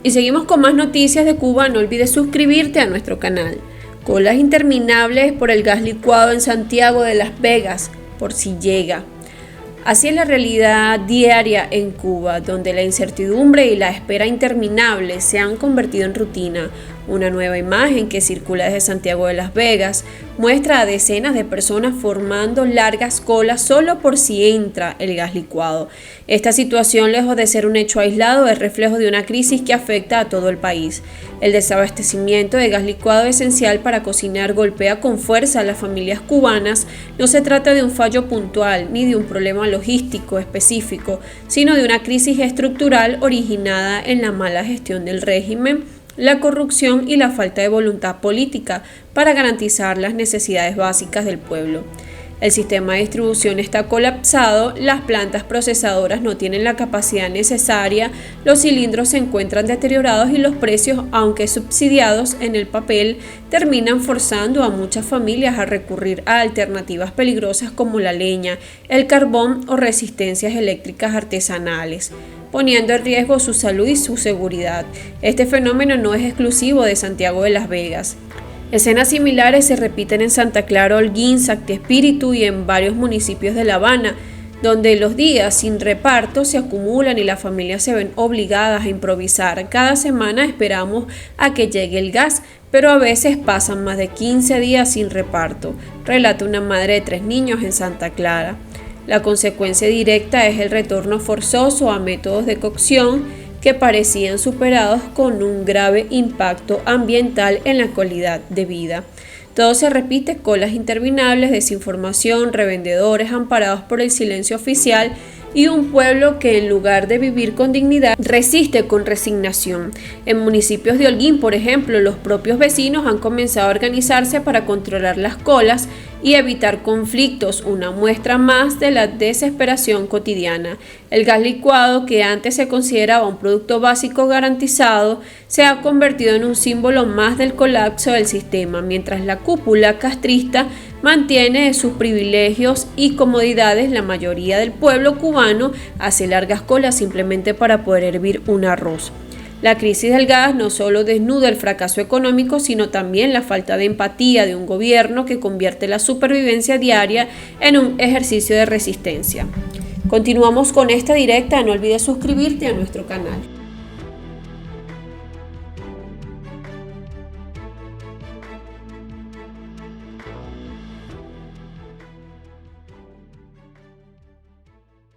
Y seguimos con más noticias de Cuba. No olvides suscribirte a nuestro canal. Colas interminables por el gas licuado en Santiago de Las Vegas, por si llega. Así es la realidad diaria en Cuba, donde la incertidumbre y la espera interminable se han convertido en rutina. Una nueva imagen que circula desde Santiago de Las Vegas muestra a decenas de personas formando largas colas solo por si entra el gas licuado. Esta situación, lejos de ser un hecho aislado, es reflejo de una crisis que afecta a todo el país. El desabastecimiento de gas licuado esencial para cocinar golpea con fuerza a las familias cubanas. No se trata de un fallo puntual ni de un problema logístico específico, sino de una crisis estructural originada en la mala gestión del régimen, la corrupción y la falta de voluntad política para garantizar las necesidades básicas del pueblo. El sistema de distribución está colapsado, las plantas procesadoras no tienen la capacidad necesaria, los cilindros se encuentran deteriorados y los precios, aunque subsidiados en el papel, terminan forzando a muchas familias a recurrir a alternativas peligrosas como la leña, el carbón o resistencias eléctricas artesanales, poniendo en riesgo su salud y su seguridad. Este fenómeno no es exclusivo de Santiago de Las Vegas. Escenas similares se repiten en Santa Clara, Holguín, Sacti Espíritu y en varios municipios de La Habana, donde los días sin reparto se acumulan y las familias se ven obligadas a improvisar. Cada semana esperamos a que llegue el gas, pero a veces pasan más de 15 días sin reparto, relata una madre de 3 niños en Santa Clara. La consecuencia directa es el retorno forzoso a métodos de cocción que parecían superados con un grave impacto ambiental en la calidad de vida. Todo se repite: colas interminables, desinformación, revendedores amparados por el silencio oficial y un pueblo que, en lugar de vivir con dignidad, resiste con resignación. En municipios de Holguín, por ejemplo, los propios vecinos han comenzado a organizarse para controlar las colas y evitar conflictos, una muestra más de la desesperación cotidiana. El gas licuado, que antes se consideraba un producto básico garantizado, se ha convertido en un símbolo más del colapso del sistema, mientras la cúpula castrista mantiene sus privilegios y comodidades. La mayoría del pueblo cubano hace largas colas simplemente para poder hervir un arroz. La crisis del gas no solo desnuda el fracaso económico, sino también la falta de empatía de un gobierno que convierte la supervivencia diaria en un ejercicio de resistencia. Continuamos con esta directa. No olvides suscribirte a nuestro canal.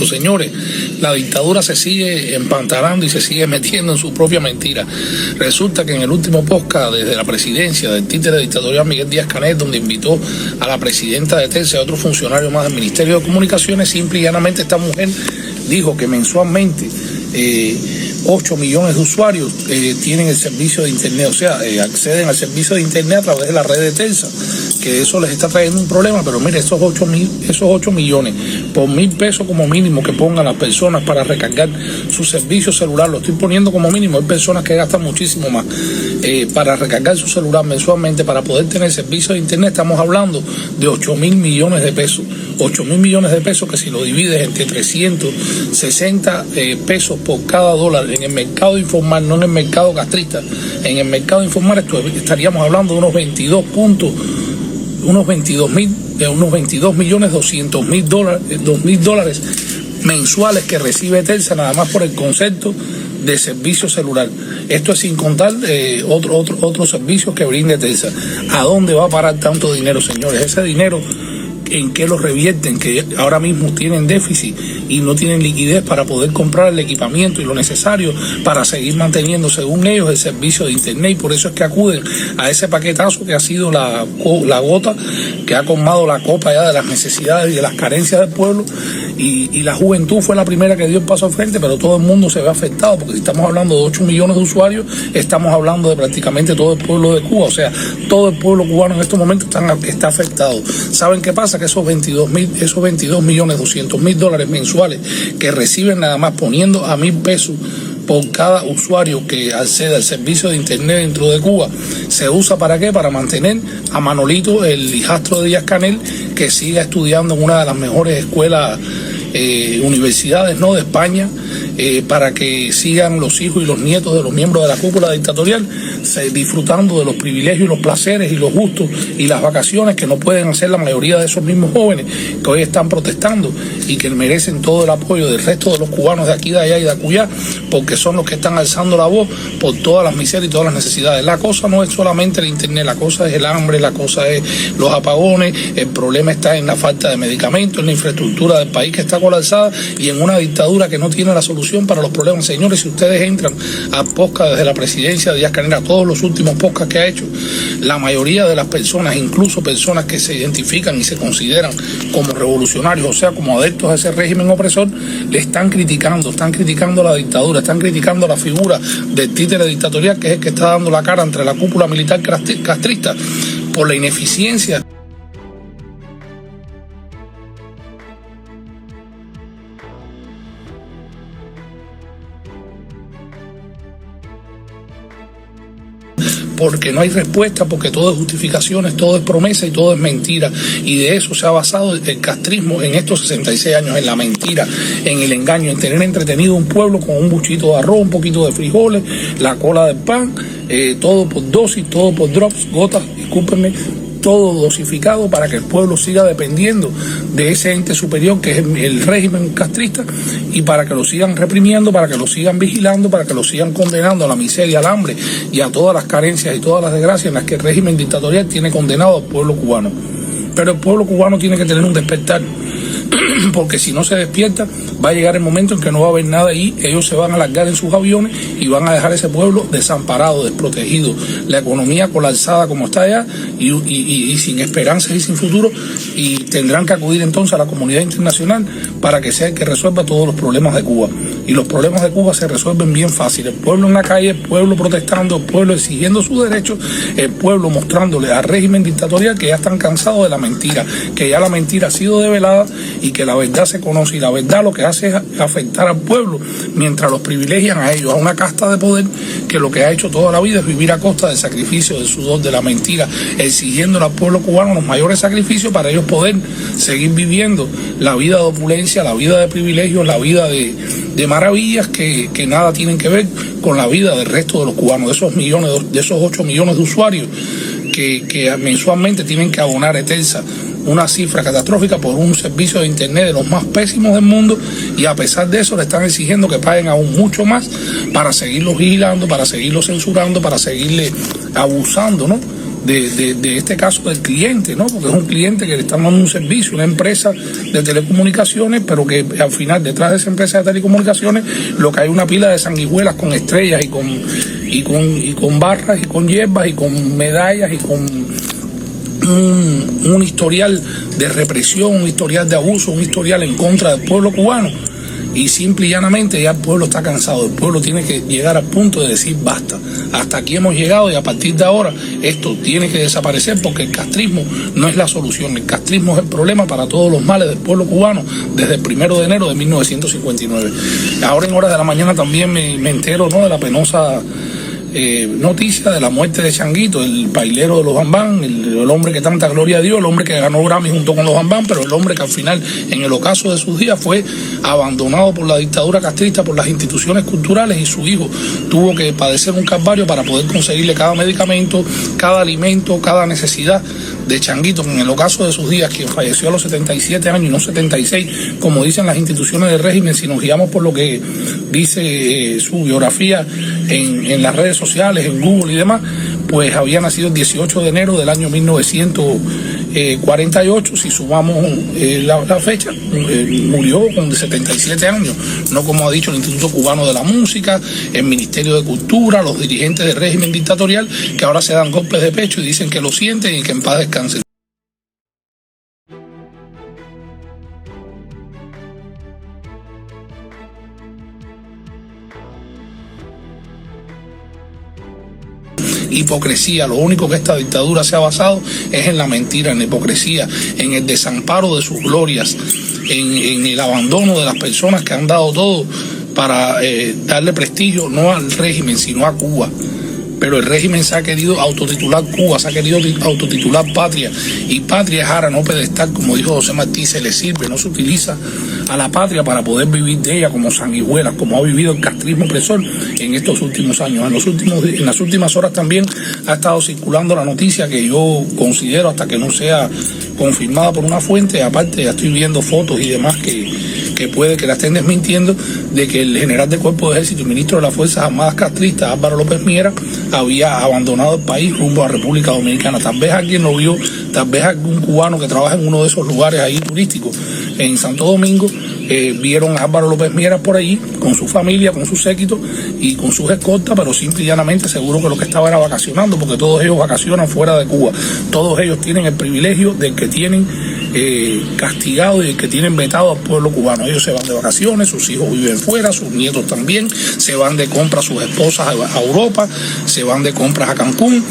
Señores, la dictadura se sigue empantanando y se sigue metiendo en su propia mentira. Resulta que en el último podcast desde la presidencia del títere dictatorial Miguel Díaz-Canel, donde invitó a la presidenta de Telsa y a otro funcionario más del Ministerio de Comunicaciones, simple y llanamente esta mujer dijo que mensualmente 8 millones de usuarios tienen el servicio de internet, o sea, acceden al servicio de internet a través de la red de Telsa, que eso les está trayendo un problema. Pero mire, esos 8 millones, por 1.000 pesos como mínimo que pongan las personas para recargar su servicio celular, lo estoy poniendo como mínimo. Hay personas que gastan muchísimo más para recargar su celular mensualmente para poder tener servicio de internet. Estamos hablando de 8.000 millones de pesos. 8.000 millones de pesos que si lo divides entre 360 pesos por cada dólar en el mercado informal, no en el mercado castrista, en el mercado informal estaríamos hablando de unos 22.200.000 dólares mensuales que recibe Telsa nada más por el concepto de servicio celular. Esto es sin contar otros servicios que brinde Telsa. ¿A dónde va a parar tanto dinero, señores? Ese dinero, ¿en qué lo revierten? Que ahora mismo tienen déficit y no tienen liquidez para poder comprar el equipamiento y lo necesario para seguir manteniendo, según ellos, el servicio de internet. Y por eso es que acuden a ese paquetazo que ha sido la gota que ha colmado la copa ya de las necesidades y de las carencias del pueblo. Y la juventud fue la primera que dio el paso al frente, pero todo el mundo se ve afectado, porque si estamos hablando de 8 millones de usuarios, estamos hablando de prácticamente todo el pueblo de Cuba. O sea, todo el pueblo cubano en estos momentos está afectado. ¿Saben qué pasa? Que esos 22.200.000 dólares mensuales que reciben nada más poniendo a 1.000 pesos por cada usuario que accede al servicio de internet dentro de Cuba, se usa ¿para qué? Para mantener a Manolito, el hijastro de Díaz-Canel, que siga estudiando en una de las mejores escuelas universidades, ¿no?, de España, para que sigan los hijos y los nietos de los miembros de la cúpula dictatorial disfrutando de los privilegios y los placeres y los gustos y las vacaciones que no pueden hacer la mayoría de esos mismos jóvenes que hoy están protestando y que merecen todo el apoyo del resto de los cubanos de aquí, de allá y de acullá, porque son los que están alzando la voz por todas las miserias y todas las necesidades. La cosa no es solamente el internet, la cosa es el hambre, la cosa es los apagones, el problema está en la falta de medicamentos, en la infraestructura del país que está colapsada y en una dictadura que no tiene la solución para los problemas. Señores, si ustedes entran a podcast desde la presidencia de Díaz-Canel, a todos los últimos podcasts que ha hecho, la mayoría de las personas, incluso personas que se identifican y se consideran como revolucionarios, o sea, como adeptos a ese régimen opresor, le están criticando la dictadura, están criticando la figura del títere dictatorial, que es el que está dando la cara entre la cúpula militar castrista por la ineficiencia. Porque no hay respuesta, porque todo es justificaciones, todo es promesa y todo es mentira. Y de eso se ha basado el castrismo en estos 66 años, en la mentira, en el engaño, en tener entretenido un pueblo con un buchito de arroz, un poquito de frijoles, la cola del pan, todo por dosis, todo por drops, gotas, discúlpenme, todo dosificado para que el pueblo siga dependiendo de ese ente superior que es el régimen castrista y para que lo sigan reprimiendo, para que lo sigan vigilando, para que lo sigan condenando a la miseria, al hambre y a todas las carencias y todas las desgracias en las que el régimen dictatorial tiene condenado al pueblo cubano. Pero el pueblo cubano tiene que tener un despertar, porque si no se despierta va a llegar el momento en que no va a haber nada ahí, ellos se van a largar en sus aviones y van a dejar ese pueblo desamparado, desprotegido, la economía colapsada como está allá y sin esperanzas y sin futuro, y tendrán que acudir entonces a la comunidad internacional para que sea el que resuelva todos los problemas de Cuba. Y los problemas de Cuba se resuelven bien fácil: el pueblo en la calle, el pueblo protestando, el pueblo exigiendo sus derechos, el pueblo mostrándole al régimen dictatorial que ya están cansados de la mentira, que ya la mentira ha sido develada y que la verdad se conoce, y la verdad lo que hace es afectar al pueblo mientras los privilegian a ellos, a una casta de poder que lo que ha hecho toda la vida es vivir a costa del sacrificio, del sudor, de la mentira, exigiendo al pueblo cubano los mayores sacrificios para ellos poder seguir viviendo la vida de opulencia, la vida de privilegios, la vida de maravillas que nada tienen que ver con la vida del resto de los cubanos, de esos 8 millones de usuarios que mensualmente tienen que abonar ETELSA una cifra catastrófica por un servicio de internet de los más pésimos del mundo, y a pesar de eso le están exigiendo que paguen aún mucho más para seguirlos vigilando, para seguirlos censurando, para seguirle abusando, ¿no?, de este caso del cliente, ¿no? Porque es un cliente que le están dando un servicio, una empresa de telecomunicaciones, pero que al final detrás de esa empresa de telecomunicaciones lo que hay una pila de sanguijuelas con estrellas y con barras y con hierbas y con medallas y con un historial de represión, un historial de abuso, un historial en contra del pueblo cubano. Y simple y llanamente ya el pueblo está cansado, el pueblo tiene que llegar al punto de decir basta, hasta aquí hemos llegado y a partir de ahora esto tiene que desaparecer, porque el castrismo no es la solución, el castrismo es el problema para todos los males del pueblo cubano desde el 1 de enero de 1959. Ahora en horas de la mañana también me entero, ¿no?, de la penosa noticia de la muerte de Changuito, el bailero de los Bambán, el hombre que tanta gloria dio, el hombre que ganó Grammy junto con los Bambán, pero el hombre que al final, en el ocaso de sus días, fue abandonado por la dictadura castrista, por las instituciones culturales, y su hijo tuvo que padecer un calvario para poder conseguirle cada medicamento, cada alimento, cada necesidad de Changuito, en el ocaso de sus días, quien falleció a los 77 años y no 76, como dicen las instituciones del régimen, si nos guiamos por lo que dice su biografía en las redes sociales, en Google y demás, pues había nacido el 18 de enero del año 1948, si sumamos la fecha, murió con 77 años, no como ha dicho el Instituto Cubano de la Música, el Ministerio de Cultura, los dirigentes del régimen dictatorial, que ahora se dan golpes de pecho y dicen que lo sienten y que en paz descansen. Hipocresía, lo único que esta dictadura se ha basado es en la mentira, en la hipocresía, en el desamparo de sus glorias, en el abandono de las personas que han dado todo para darle prestigio no al régimen sino a Cuba. pero el régimen se ha querido autotitular Cuba, se ha querido autotitular patria, y patria es ahora no pedestal, como dijo José Martí, se le sirve, no se utiliza a la patria para poder vivir de ella como sanguijuelas, como ha vivido el castrismo opresor en estos últimos años. En las últimas horas también ha estado circulando la noticia que yo considero, hasta que no sea confirmada por una fuente, aparte ya estoy viendo fotos y demás que puede que la estén desmintiendo, de que el general del Cuerpo de Ejército y ministro de las Fuerzas Armadas castristas, Álvaro López Miera, había abandonado el país rumbo a República Dominicana. Tal vez alguien lo vio, tal vez algún cubano que trabaja en uno de esos lugares ahí turísticos en Santo Domingo, vieron a Álvaro López Miera por allí, con su familia, con su séquito y con sus escoltas, pero simple y llanamente seguro que lo que estaba era vacacionando, porque todos ellos vacacionan fuera de Cuba. Todos ellos tienen el privilegio del que tienen castigado y el que tienen vetado al pueblo cubano. Ellos se van de vacaciones, sus hijos viven fuera, sus nietos también, se van de compras sus esposas a Europa, se van de compras a Cancún.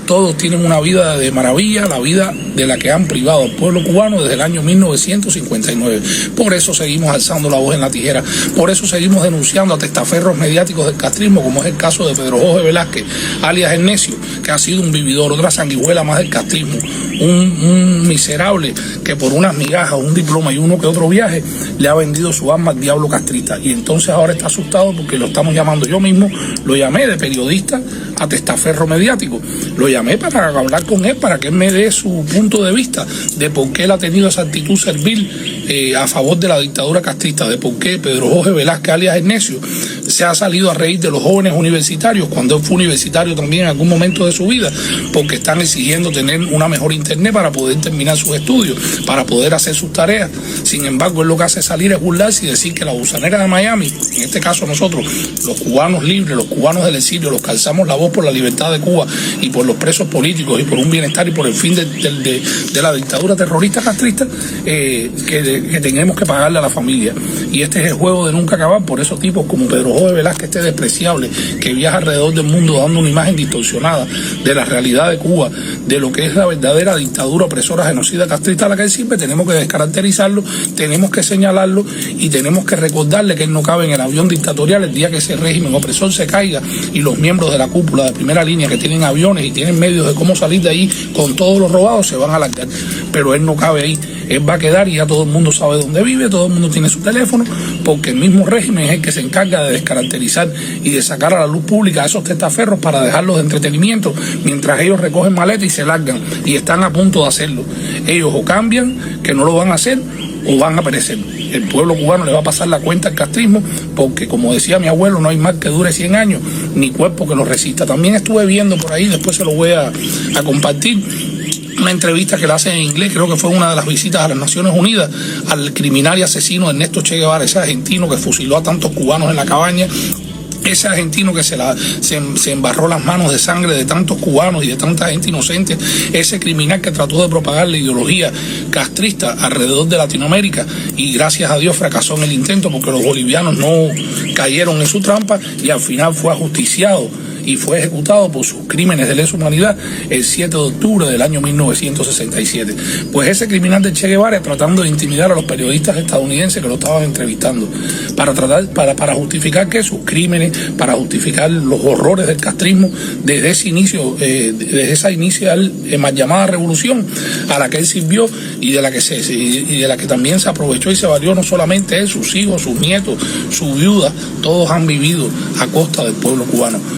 Todos tienen una vida de maravilla, la vida de la que han privado al pueblo cubano desde el año 1959. Por eso seguimos alzando la voz en la tijera, por eso seguimos denunciando a testaferros mediáticos del castrismo, como es el caso de Pedro Jorge Velázquez, alias El Necio, que ha sido un vividor, otra sanguijuela más del castrismo, un miserable que por unas migajas, un diploma y uno que otro viaje, le ha vendido su alma al diablo castrista. Y entonces ahora está asustado porque lo estamos llamando. Yo mismo lo llamé de periodista a testaferro mediático. Lo llamé para hablar con él, para que él me dé su punto de vista de por qué él ha tenido esa actitud servil a favor de la dictadura castrista, de por qué Pedro Jorge Velázquez, alias El Necio, se ha salido a reír de los jóvenes universitarios, cuando él fue universitario también en algún momento de su vida, porque están exigiendo tener una mejor internet para poder terminar sus estudios, para poder hacer sus tareas. Sin embargo, él lo que hace es salir a burlarse y decir que la gusanera de Miami, en este caso nosotros, los cubanos libres, los cubanos del exilio, los que alzamos la voz por la libertad de Cuba y por los presos políticos y por un bienestar y por el fin de la dictadura terrorista castrista, que tenemos que pagarle a la familia. Y este es el juego de nunca acabar por esos tipos como Pedro Jorge Velázquez, este despreciable, que viaja alrededor del mundo dando una imagen distorsionada de la realidad de Cuba, de lo que es la verdadera dictadura opresora, genocida, castrista a la que él sirve. Tenemos que descaracterizarlo, tenemos que señalarlo y tenemos que recordarle que él no cabe en el avión dictatorial el día que ese régimen opresor se caiga y los miembros de la cúpula de primera línea que tienen aviones y tienen medios de cómo salir de ahí con todos los robados se van a largar. Pero él no cabe ahí, él va a quedar y ya todo el mundo sabe dónde vive, todo el mundo tiene su teléfono, porque el mismo régimen es el que se encarga de descaracterizar y de sacar a la luz pública a esos testaferros para dejarlos de entretenimiento, mientras ellos recogen maletas y se largan, y están a punto de hacerlo. Ellos o cambian, que no lo van a hacer, o van a perecer. El pueblo cubano le va a pasar la cuenta al castrismo, porque como decía mi abuelo, no hay mal que dure 100 años, ni cuerpo que lo resista. También estuve viendo por ahí, después se lo voy a compartir, una entrevista que le hacen en inglés, creo que fue una de las visitas a las Naciones Unidas, al criminal y asesino Ernesto Che Guevara, ese argentino que fusiló a tantos cubanos en la cabaña, ese argentino que se embarró las manos de sangre de tantos cubanos y de tanta gente inocente, ese criminal que trató de propagar la ideología castrista alrededor de Latinoamérica y gracias a Dios fracasó en el intento porque los bolivianos no cayeron en su trampa y al final fue ajusticiado y fue ejecutado por sus crímenes de lesa humanidad el 7 de octubre del año 1967. Pues ese criminal de Che Guevara, tratando de intimidar a los periodistas estadounidenses que lo estaban entrevistando, para justificar que sus crímenes, para justificar los horrores del castrismo desde ese inicio, desde esa inicial mal llamada revolución a la que él sirvió y de la que también se aprovechó y se valió no solamente él, sus hijos, sus nietos, su viuda, todos han vivido a costa del pueblo cubano.